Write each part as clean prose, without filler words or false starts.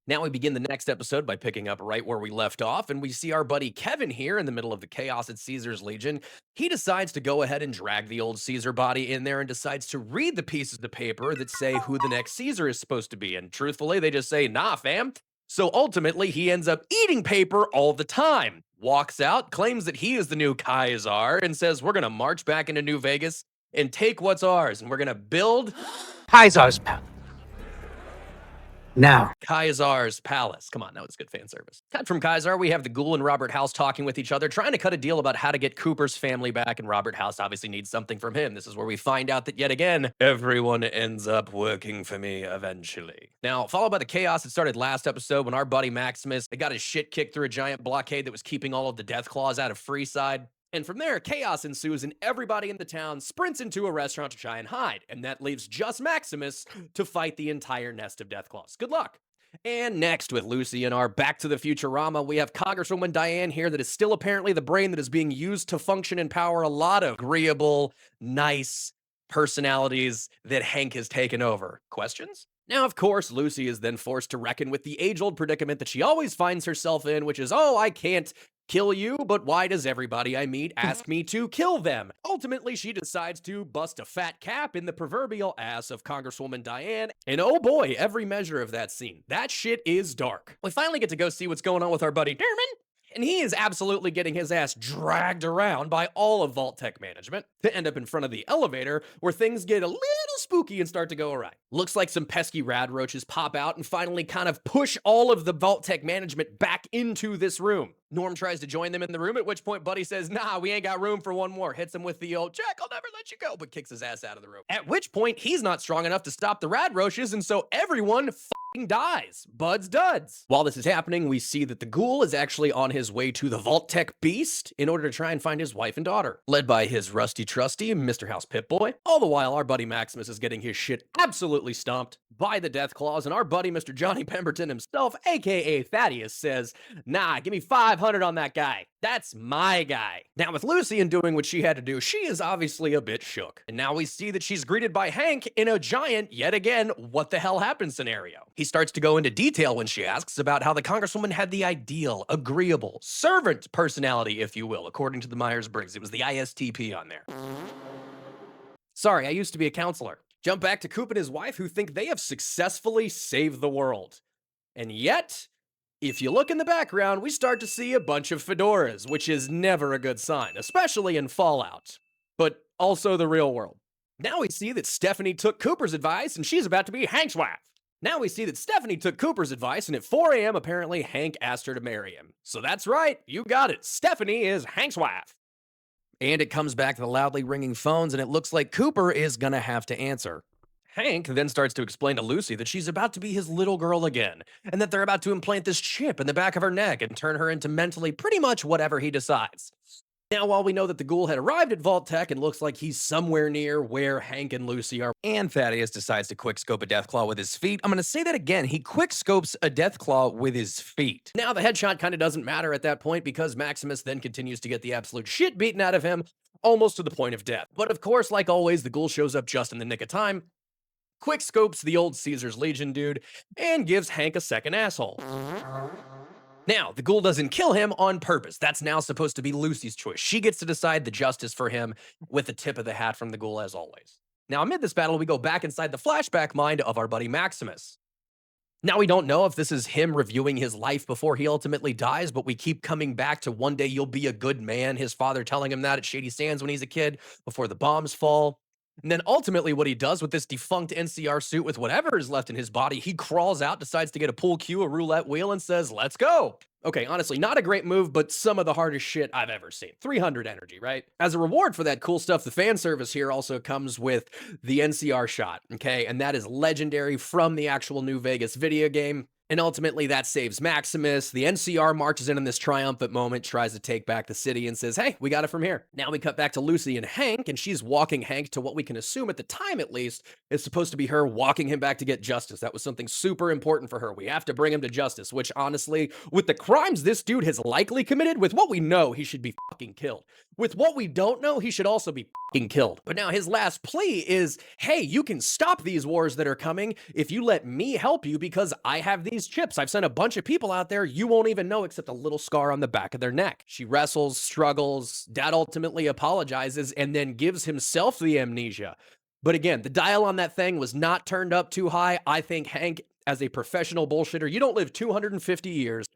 Now we begin the next episode by picking up right where we left off, and we see our buddy Kevin here in the middle of the chaos at Caesar's Legion. He decides to go ahead and drag the old Caesar body in there and decides to read the pieces of paper that say who the next Caesar is supposed to be. And truthfully, they just say, nah, fam. So ultimately, he ends up eating paper all the time, walks out, claims that he is the new Kaiser, and says, we're going to march back into New Vegas and take what's ours, and we're going to build Kaiser's palace. Now, Kaiser's Palace. Come on, that was good fan service. Cut from Kaiser, we have the Ghoul and Robert House talking with each other, trying to cut a deal about how to get Cooper's family back, and Robert House obviously needs something from him. This is where we find out that yet again, everyone ends up working for me eventually. Now, followed by the chaos that started last episode when our buddy Maximus got his shit kicked through a giant blockade that was keeping all of the Death Claws out of Freeside. And from there, chaos ensues and everybody in the town sprints into a restaurant to try and hide. And that leaves just Maximus to fight the entire nest of Deathclaws. Good luck. And next, with Lucy in our Back to the Futurama, we have Congresswoman Diane here that is still apparently the brain that is being used to function and power a lot of agreeable, nice personalities that Hank has taken over. Questions? Now, of course, Lucy is then forced to reckon with the age-old predicament that she always finds herself in, which is, oh, I can't kill you, but why does everybody I meet ask me to kill them? Ultimately, she decides to bust a fat cap in the proverbial ass of Congresswoman Diane, and oh boy, every measure of that scene. That shit is dark. We finally get to go see what's going on with our buddy Derman, and he is absolutely getting his ass dragged around by all of Vault Tech management to end up in front of the elevator where things get a little spooky and start to go awry. Looks like some pesky rad roaches pop out and finally kind of push all of the Vault Tech management back into this room. Norm tries to join them in the room, at which point Buddy says, nah, we ain't got room for one more. Hits him with the old, Jack, I'll never let you go, but kicks his ass out of the room. At which point, he's not strong enough to stop the rad roaches, and so everyone dies. Bud's duds. While this is happening, we see that the Ghoul is actually on his way to the Vault Tech Beast in order to try and find his wife and daughter, led by his rusty trusty, Mr. House Pip-Boy. All the while, our buddy Maximus is getting his shit absolutely stomped by the Death Claws, and our buddy Mr. Johnny Pemberton himself, aka Thaddeus, says, nah, give me 500 on that guy. That's my guy. Now, with Lucy and doing what she had to do, she is obviously a bit shook. And now we see that she's greeted by Hank in a giant, yet again, what the hell happened scenario. He starts to go into detail when she asks about how the Congresswoman had the ideal, agreeable, servant personality, if you will, according to the Myers-Briggs. It was the ISTP on there. Sorry, I used to be a counselor. Jump back to Coop and his wife, who think they have successfully saved the world. And yet, if you look in the background, we start to see a bunch of fedoras, which is never a good sign, especially in Fallout, but also the real world. Now we see that Stephanie took Cooper's advice and she's about to be Hank's wife. Now we see that Stephanie took Cooper's advice, and at 4 a.m., apparently Hank asked her to marry him. So that's right, you got it. Stephanie is Hank's wife. And it comes back to the loudly ringing phones, and it looks like Cooper is gonna have to answer. Hank then starts to explain to Lucy that she's about to be his little girl again, and that they're about to implant this chip in the back of her neck and turn her into mentally pretty much whatever he decides. Now, while we know that the Ghoul had arrived at Vault Tech and looks like he's somewhere near where Hank and Lucy are, and Thaddeus decides to quickscope a Deathclaw with his feet, I'm going to say that again. He quickscopes a Deathclaw with his feet. Now, the headshot kind of doesn't matter at that point because Maximus then continues to get the absolute shit beaten out of him, almost to the point of death. But of course, like always, the Ghoul shows up just in the nick of time, quickscopes the old Caesar's Legion dude, and gives Hank a second asshole. Now, the Ghoul doesn't kill him on purpose. That's now supposed to be Lucy's choice. She gets to decide the justice for him with the tip of the hat from the Ghoul, as always. Now, amid this battle, we go back inside the flashback mind of our buddy Maximus. Now, we don't know if this is him reviewing his life before he ultimately dies, but we keep coming back to one day you'll be a good man, his father telling him that at Shady Sands when he's a kid, before the bombs fall. And then ultimately what he does with this defunct NCR suit with whatever is left in his body, he crawls out, decides to get a pool cue, a roulette wheel, and says, let's go. Okay, honestly, not a great move, but some of the hardest shit I've ever seen. 300 energy, right? As a reward for that cool stuff, the fan service here also comes with the NCR shot, okay? And that is legendary from the actual New Vegas video game. And ultimately, that saves Maximus. The NCR marches in this triumphant moment, tries to take back the city, and says, hey, we got it from here. Now we cut back to Lucy and Hank, and she's walking Hank to what we can assume, at the time at least, is supposed to be her walking him back to get justice. That was something super important for her. We have to bring him to justice, which honestly, with the crimes this dude has likely committed, with what we know, he should be fucking killed. With what we don't know, he should also be fucking killed. But now his last plea is, hey, you can stop these wars that are coming if you let me help you because I have these these chips. I've sent a bunch of people out there. You won't even know except a little scar on the back of their neck. She wrestles, struggles. Dad ultimately apologizes and then gives himself the amnesia. But again, the dial on that thing was not turned up too high. I think Hank, as a professional bullshitter, you don't live 250 years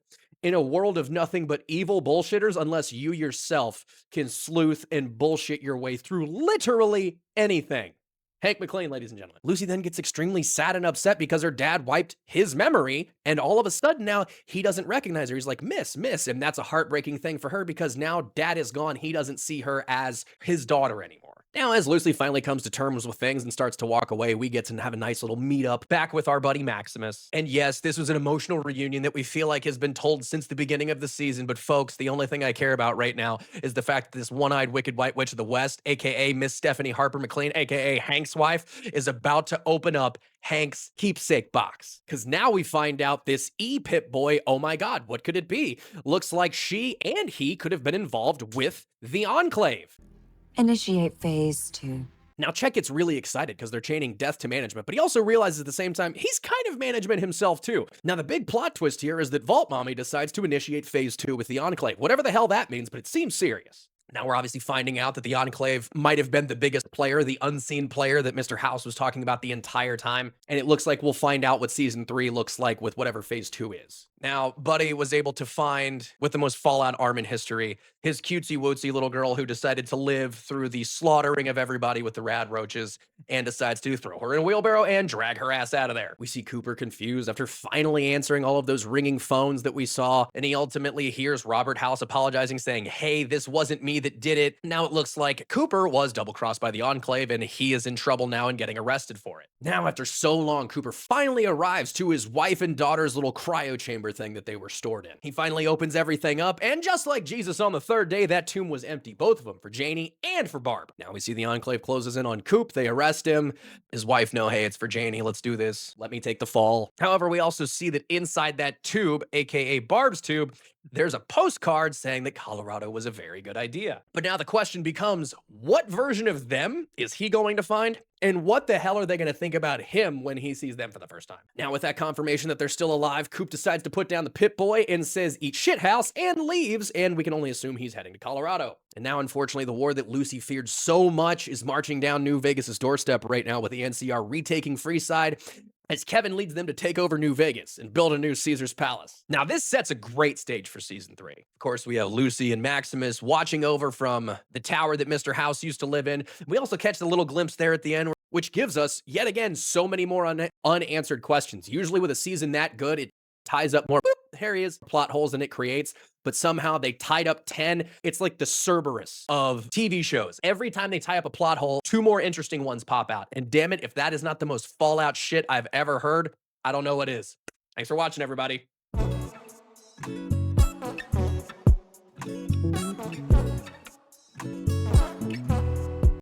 in a world of nothing but evil bullshitters unless you yourself can sleuth and bullshit your way through literally anything. Hank McClain, ladies and gentlemen. Lucy then gets extremely sad and upset because her dad wiped his memory, and all of a sudden now he doesn't recognize her. He's like, Miss, and that's a heartbreaking thing for her because now dad is gone. He doesn't see her as his daughter anymore. Now, as Lucy finally comes to terms with things and starts to walk away, we get to have a nice little meetup back with our buddy Maximus. And yes, this was an emotional reunion that we feel like has been told since the beginning of the season. But folks, the only thing I care about right now is the fact that this one-eyed wicked white witch of the West, aka Miss Stephanie Harper McLean, aka Hank's wife, is about to open up Hank's keepsake box. Because now we find out this E-Pip boy, oh my God, what could it be? Looks like she and he could have been involved with the Enclave. Initiate phase 2. Now, Chet gets really excited because they're chaining death to management, but he also realizes at the same time he's kind of management himself too. Now, the big plot twist here is that Vault Mommy decides to initiate phase 2 with the Enclave, whatever the hell that means, but it seems serious. Now we're obviously finding out that the Enclave might have been the biggest player, the unseen player that Mr. House was talking about the entire time. And it looks like we'll find out what season 3 looks like with whatever phase 2 is. Now, Buddy was able to find, with the most Fallout arm in history, his cutesy-wootsy little girl who decided to live through the slaughtering of everybody with the rad roaches and decides to throw her in a wheelbarrow and drag her ass out of there. We see Cooper confused after finally answering all of those ringing phones that we saw, and he ultimately hears Robert House apologizing, saying, hey, this wasn't me that did it. Now it looks like Cooper was double-crossed by the Enclave, and he is in trouble now and getting arrested for it. Now, after so long, Cooper finally arrives to his wife and daughter's little cryo chamber thing that they were stored in. He finally opens everything up, and just like Jesus on the third day, that tomb was empty, both of them, for Janie and for Barb. Now we see the Enclave closes in on Coop. They arrest him. His wife, no, hey, it's for Janie. Let's do this. Let me take the fall. However, we also see that inside that tube, aka Barb's tube, there's a postcard saying that Colorado was a very good idea. But now the question becomes, what version of them is he going to find? And what the hell are they going to think about him when he sees them for the first time? Now, with that confirmation that they're still alive, Coop decides to put down the Pip Boy and says, eat shit house, and leaves, and we can only assume he's heading to Colorado. And now, unfortunately, the war that Lucy feared so much is marching down New Vegas' doorstep right now with the NCR retaking Freeside, as Kevin leads them to take over New Vegas and build a new Caesar's Palace. Now, this sets a great stage for season 3. Of course, we have Lucy and Maximus watching over from the tower that Mr. House used to live in. We also catch the little glimpse there at the end, which gives us, yet again, so many more unanswered questions. Usually with a season that good, it ties up more areas, plot holes than it creates, but somehow they tied up 10. It's like the Cerberus of TV shows. Every time they tie up a plot hole, 2 more interesting ones pop out. And damn it, if that is not the most Fallout shit I've ever heard, I don't know what is. Thanks for watching, everybody.